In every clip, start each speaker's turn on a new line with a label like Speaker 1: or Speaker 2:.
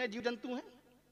Speaker 1: जीव जंतु हैं।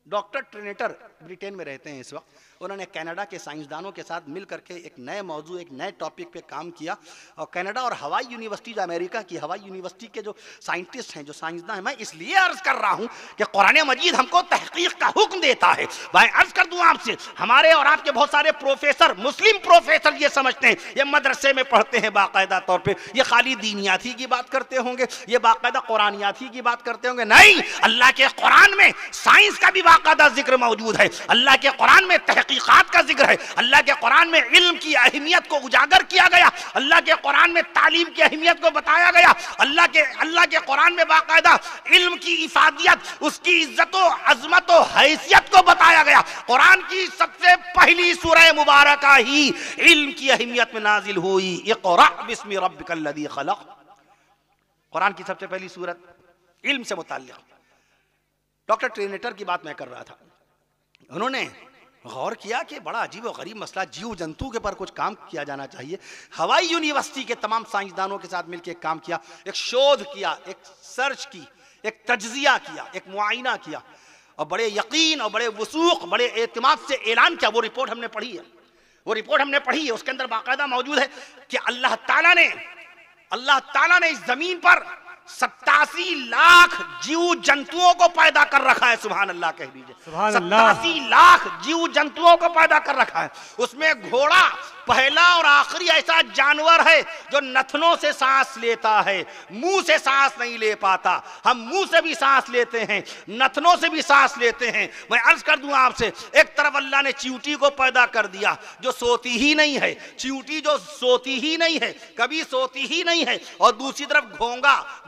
Speaker 1: डॉक्टर ट्रिनेटर ब्रिटेन में रहते हैं इस वक्त, उन्होंने कनाडा के साइंसदानों के साथ मिल करके एक नए मौजू, एक नए टॉपिक पे काम किया। और कनाडा और हवाई यूनिवर्सिटी, जो अमेरिका की हवाई यूनिवर्सिटी के जो साइंटिस्ट हैं, जो साइंसदान हैं, मैं इसलिए अर्ज कर रहा हूँ कि कुरान मजीद हमको तहकीक का हुक्म देता है। भाई अर्ज कर दूँ आपसे, हमारे और आपके बहुत सारे प्रोफेसर, मुस्लिम प्रोफेसर ये समझते हैं, ये मदरसे में पढ़ते हैं बाकायदा तौर पर, ये खाली दीनियाती की बात करते होंगे, ये बाकायदा कुरानियाती की बात करते होंगे। नहीं, अल्लाह के कुरान में साइंस का भी बाकायदा जिक्र मौजूद है, अल्लाह के कुरान में तहकीकात का जिक्र है, अल्लाह के कुरान में इल्म की अहमियत को उजागर किया गया, अल्लाह के कुरान में तालीम की अहमियत को बताया गया, अल्लाह के कुरान में बाकायदा इल्म की इफादियत, उसकी इज्जत व अजमत व हैसियत को बताया गया। कुरान की सबसे पहली सूरह मुबारका ही इल्म की अहमियत में नाजिल हुई, इक़रा बिस्मि रब्बिकल लज़ी खलक़। कुरान की सबसे पहली सूरत इल्म से मुताल्लिक़। डॉक्टर ट्रिनेटर की बात मैं कर रहा था, उन्होंने गौर किया कि बड़ा अजीब और गरीब मसला, जीव जंतु के पर कुछ काम किया जाना चाहिए। हवाई यूनिवर्सिटी के तमाम साइंसदानों के साथ मिलकर एक काम किया, एक शोध किया, एक सर्च की, एक तज्जिया किया, एक मुआयना किया, और बड़े यकीन और बड़े वसूख, बड़े एतमाद से ऐलान किया। वो रिपोर्ट हमने पढ़ी है, वो रिपोर्ट हमने पढ़ी है, उसके अंदर बाकायदा मौजूद है कि अल्लाह ताला ने इस जमीन पर 87 लाख जीव जंतुओं को पैदा कर रखा है। सुभान अल्लाह कह दीजिए, 87 लाख जीव जंतुओं को पैदा कर रखा है। उसमें घोड़ा पहला और आखिरी ऐसा जानवर है जो नथनों से सांस लेता है, मुंह से सांस नहीं ले पाता। हम मुंह से भी सांस लेते हैं, नथनों से भी सांस लेते हैं। मैं अर्ज कर दूं आपसे, एक तरफ अल्लाह ने चींटी को पैदा कर दिया जो सोती ही नहीं है, चींटी जो सोती ही नहीं है, कभी सोती ही नहीं है, और दूसरी तरफ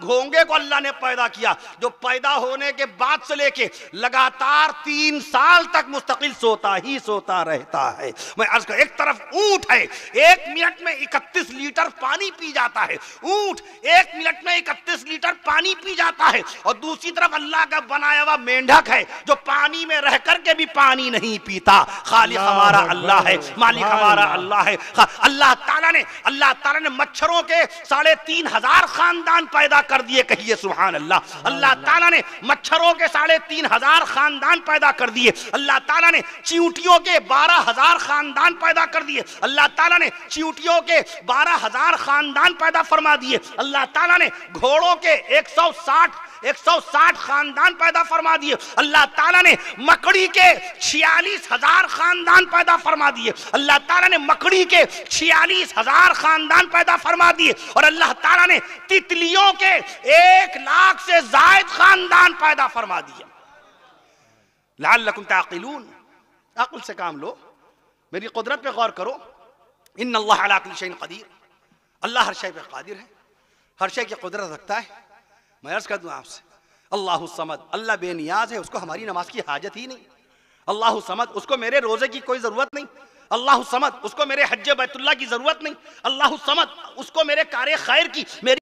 Speaker 1: घोंगे को अल्लाह ने पैदा किया जो पैदा होने के बाद से लेके लगातार 3 साल तक मुस्तकिल सोता ही सोता रहता है। मैं अर्ज कर, एक तरफ ऊंट है, 1 मिनट में 31 लीटर पानी पी जाता है, ऊंट 1 मिनट में 31 लीटर पानी पी जाता है, और दूसरी तरफ अल्लाह का बनाया हुआ मेंढक है जो पानी में रह करके भी पानी नहीं पीता। खालिक हमारा अल्लाह है, मालिक हमारा अल्लाह है। अल्लाह ताला ने मच्छरों के 3,500 खानदान पैदा कर दिए, कहिए सुभान अल्लाह। अल्लाह ताला ने मच्छरों के 3,500 खानदान पैदा कर दिए। अल्लाह ताला ने चींटियों के 12,000 खानदान पैदा कर दिए। अल्लाह ताला ने चींटियों के 12,000 खानदान पैदा फरमा दिए। अल्लाह ताला ने घोड़ों के 160 खानदान पैदा फरमा दिए। अल्लाह ताला ने मकड़ी के 46,000 खानदान पैदा फरमा दिए। अल्लाह ताला ने मकड़ी के 46,000 खानदान पैदा फरमा दिए। और अल्लाह ताला ने तितलियों के 1 लाख से जायद खानदान पैदा फरमा दिए। लअल्लकुम ताक़िलून, अक़ल से काम लो, मेरी कुदरत पे गौर करो। इन्नल्लाह अला कुल्लि शैइन क़दीर, अल्लाह हर शय पे क़ादिर है, हर शय की कुदरत रखता है। मैं अर्ज कर दूं आपसे, अल्लाहु समद, अल्लाह बेनियाज है, उसको हमारी नमाज की हाजत ही नहीं। अल्लाहु समद, उसको मेरे रोजे की कोई जरूरत नहीं। अल्लाहु समद, उसको मेरे हज्ज बैतुल्लाह की जरूरत नहीं। अल्लाहु समद, उसको मेरे कार्य खैर की, मेरी